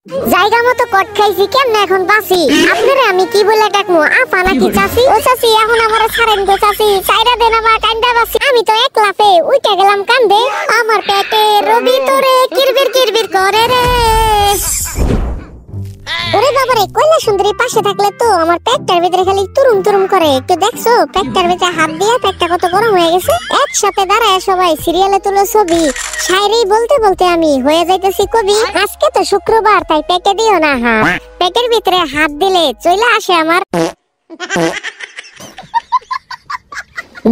জায়গা মতো কট খাইছি কেমনে এখন বাসি আপনারা আমি কি বলে ডাকমু আফা নাকি চাচি ও চাচি এখন আমারে ছাড়েন গো চাচি চাইরা দেন আমার কান্দা বাসি আমি তো এক লাফে উইটা গেলাম কান্দে আমার পেটে রবি তোরে কিরবির কিরবির করে রে ওরে বাবারে কয়লা সুন্দরী পাশে থাকলে তো আমার পেটটার ভিতরে খালি তুরুম তুরুম করে একটু দেখছো পেটটার ভিতরে হাত দিয়ে পেটটা কত গরম হয়ে গেছে একসাথে দাঁড়ায় সবাই সিরিয়ালে তুলো ছবি শায়রি বলতে বলতে আমি হয়ে যাইতেছি কবি আজকে তো শুক্রবার তাই পেটে দিও না হাত পেটের ভিতরে হাত দিলে চলে আসে আমার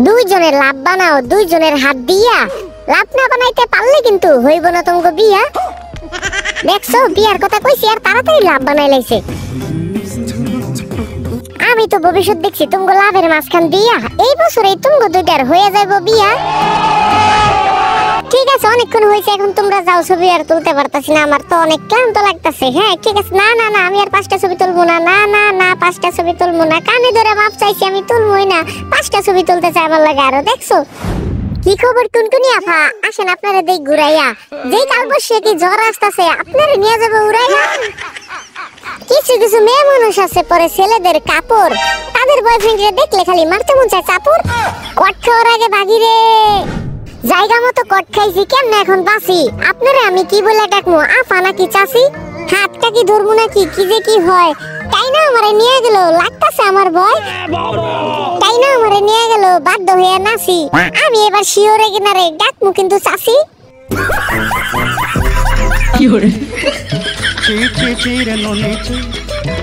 দুইজনের লাভ বানাও দুইজনের হাত দিয়া লাভ না বানাইতে পারলে কিন্তু হইব না তোমাকে বিয়া দেখছো বিয়ার কথা কইছি আর তাড়াতাড়ি লাভ বানাই লাইছে আমি তো ভবিষ্যৎ দেখছি তুমি লাভের মাঝখান দিয়া এই বছরেই তুমি দুইটার হয়ে যাইবো বিয়া ঠিক আছে অনেকক্ষণ হয়েছে এখন তোমরা যাও ছবি আর তুলতে পারতাছি না আমার তো অনেক ক্লান্ত লাগতাছে হ্যাঁ ঠিক আছে না না না আমি আর 5টা ছবি তুলবো না না না না 5টা ছবি তুলবো না কানে ধরে মাপ চাইছি আমি তুলবোই না 5টা ছবি তুলতে চাই আমার লাগে আরো দেখছো কি খবর টুনটুনি আফা আসেন আপনারা দেই ঘুরাইয়া যেই কাল বসে কি জ্বর আসতেছে আপনারা নিয়ে যাবো উড়াইয়া কিছু কিছু মেয়ে মানুষ আছে পরে ছেলেদের কাপড় তাদের বয়ফ্রেন্ডে দেখলে খালি মারতে মন চায় চাপড় কট খাওয়ার আগে ভাগি রে জায়গা মতো কট খাইছি কেমনে এখন বাসি আপনারা আমি কি বলে ডাকমু আফা নাকি চাচি হাতটা কি ধরবো নাকি কি যে কি হয় তাই না আমারে নিয়ে গেল লাগতাছে আমার ভয় তাই না আমারে নিয়ে গেল বাধ্য হয়ে নাচি আমি এবার শিওরে কিনারে ডাকমু কিন্তু চাচি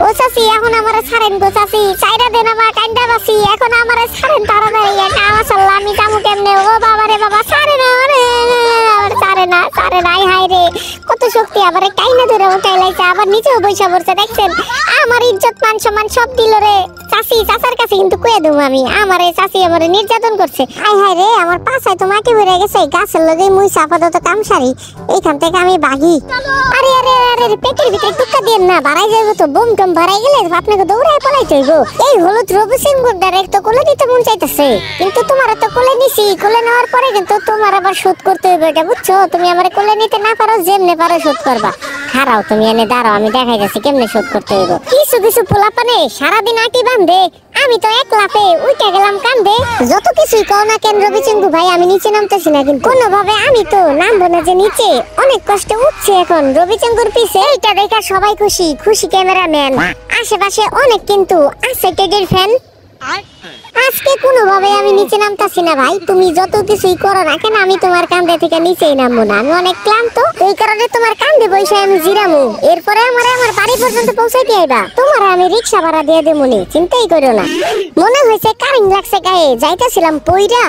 ও চাচি এখন আমারে ছাড়েন গো চাচি চাইরা দেন আমার কান্দা বাসি এখন আমারে ছাড়েন তাড়াতাড়ি এটা মাশাআল্লাহ আমি যাবো কেমনে ও বাবা রে বাবা ছাড়ে না রে ছাড়ে না হাই রে কত শক্তি আবার টাইনা ধরে উঠাই লাইছে আবার নিচেও বইসা পড়ছে দেখছেন আমার ইজ্জত মান সম্মান সব দিল রে চাচি চাচার কাছে কিন্তু কয়ে দেব আমি আমারে চাচি আমারে নির্যাতন করছে হাই হাই রে আমার পাছায় তো মাটি ভরে গেছে গাছের লগে মুই আপাতত কামসারি এইখান থেকে আমি ভাগি আরে আরে আরে পেটের ভিতরে টুকা দেন না বাড়াই যাবে তো বম টম বাড়াই গেলে আপনাকে দৌড়ায় পলাইতে হইব এই হলুদ রবিসিং ডাইরেক্ট তো কোলে দিতে মন চাইতেছে কিন্তু তোমার তো কোলে নিছি কোলে নেওয়ার পরে কিন্তু তোমার আবার শোধ করতে হইবে এটা বুঝছো তুমি আমারে কোলে নিতে না পারো যেমনে পারো শোধ করবা খারাও তুমি এনে দাঁড়াও আমি দেখাই যাচ্ছি কেমনে শোধ করতে হইব কিছু কিছু পোলাপানে সারাদিন আটি বান্ধে আমি তো এক লাফে উইটা গেলাম কান্দে যত কিছুই কও না কেন রবিচিঙ্গু ভাই আমি নিচে নামতেছি না কিন্তু কোনোভাবে আমি তো নামবো না যে নিচে অনেক কষ্টে উঠছে এখন রবিচিঙ্গুর পিছে এইটা দেখা সবাই খুশি খুশি ক্যামেরাম্যান আশেপাশে অনেক কিন্তু আছে টেডির ফ্যান আজকে কোনোভাবে আমি নিচে নামতাছি না ভাই তুমি যত কিছুই করো না কেন আমি তোমার কান্দে থেকে নিচেই নামবো না আমি অনেক ক্লান্ত এই কারণে তোমার কান্দে বসে আমি জিরামু এরপরে আমার বাড়ি পর্যন্ত পৌঁছাইতে আইবা তোমার আমি রিকশা ভাড়া দিয়ে দেবো নি চিন্তাই করো না মনে হয়েছে কারেন্ট লাগছে গায়ে যাইতেছিলাম পইরা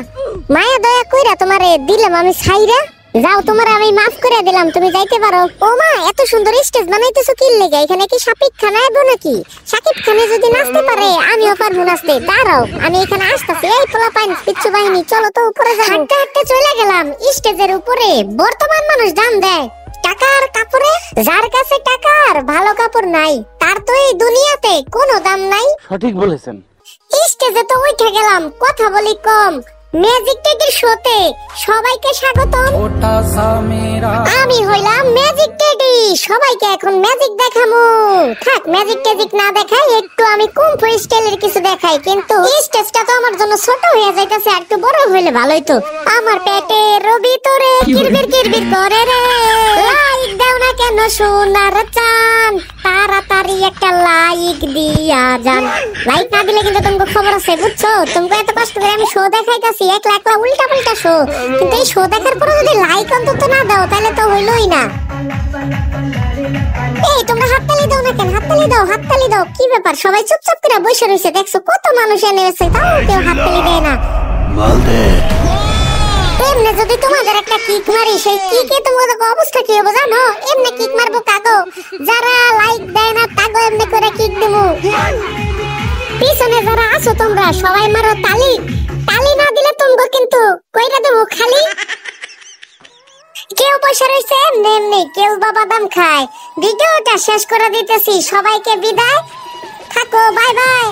মায়া দয়া কইরা তোমারে দিলাম আমি ছাইরা যাও তোমার আমি মাফ করে দিলাম তুমি যাইতে পারো ও মা এত সুন্দর স্টেজ বানাইতেছো কি লেগে এখানে কি শাকিব খান আইবো নাকি শাকিব খানে যদি নাচতে পারে আমিও পারবো নাচতে দাঁড়াও আমি এখানে আসতেছি এই পোলাপাইন পিচ্চু বাহিনী চলো তো উপরে যাও হাঁটতে হাঁটতে চলে গেলাম স্টেজের উপরে বর্তমান মানুষ দাম দেয় টাকার কাপড়ে যার কাছে টাকার ভালো কাপড় নাই তার তো এই দুনিয়াতে কোনো দাম নাই সঠিক বলেছেন স্টেজে তো উঠে গেলাম কথা বলি কম ম্যাজিক টেডির শোতে সবাইকে স্বাগতম আমি হইলাম ম্যাজিক টেডি সবাইকে এখন ম্যাজিক দেখামু থাক ম্যাজিক টেজিক না দেখাই একটু আমি কুম্ফু স্টাইলের কিছু দেখাই কিন্তু স্টেজটা তো আমার জন্য ছোট হয়ে যাইতেছে আর একটু বড় হইলে ভালোই তো আমার পেটে রবি তোরে কিরবির কিরবির করে রে লাইক দাও না কেন সোনার চান তাড়াতাড়ি একটা লাইক দিয়া যান লাইক না দিলে কিন্তু তোমাকে খবর আছে বুঝছো তোমাকে এত কষ্ট করে আমি শো দেখাইতাছি একলা একলা উল্টা পাল্টা শো কিন্তু এই শো দেখার পরে যদি লাইক অন্তত না দাও তাহলে তো হইলোই না এই তোমরা হাততালি দাও না কেন হাততালি দাও কি ব্যাপার সবাই চুপচাপ করে বসে রইছে দেখছো কত মানুষ এনে এসে তাও কেউ হাততালি দেয় না এমনি যদি তোমাদের একটা কিক মারি সেই কিকে তোমাদের অবস্থা কি হবে জানো এমনি কিক মারবো কাগো যারা লাইক দেয় না তাগো এমনি করে কিক দেবো পিছনে যারা আছো তোমরা সবাই মারো তালি তালি না দিলে তোমরা কিন্তু কইরা দেবো খালি কেউ পয়সা রয়েছে এমনি কেউ বাবা দাম খায় ভিডিওটা শেষ করে দিতেছি সবাইকে বিদায় থাকো বাই বাই।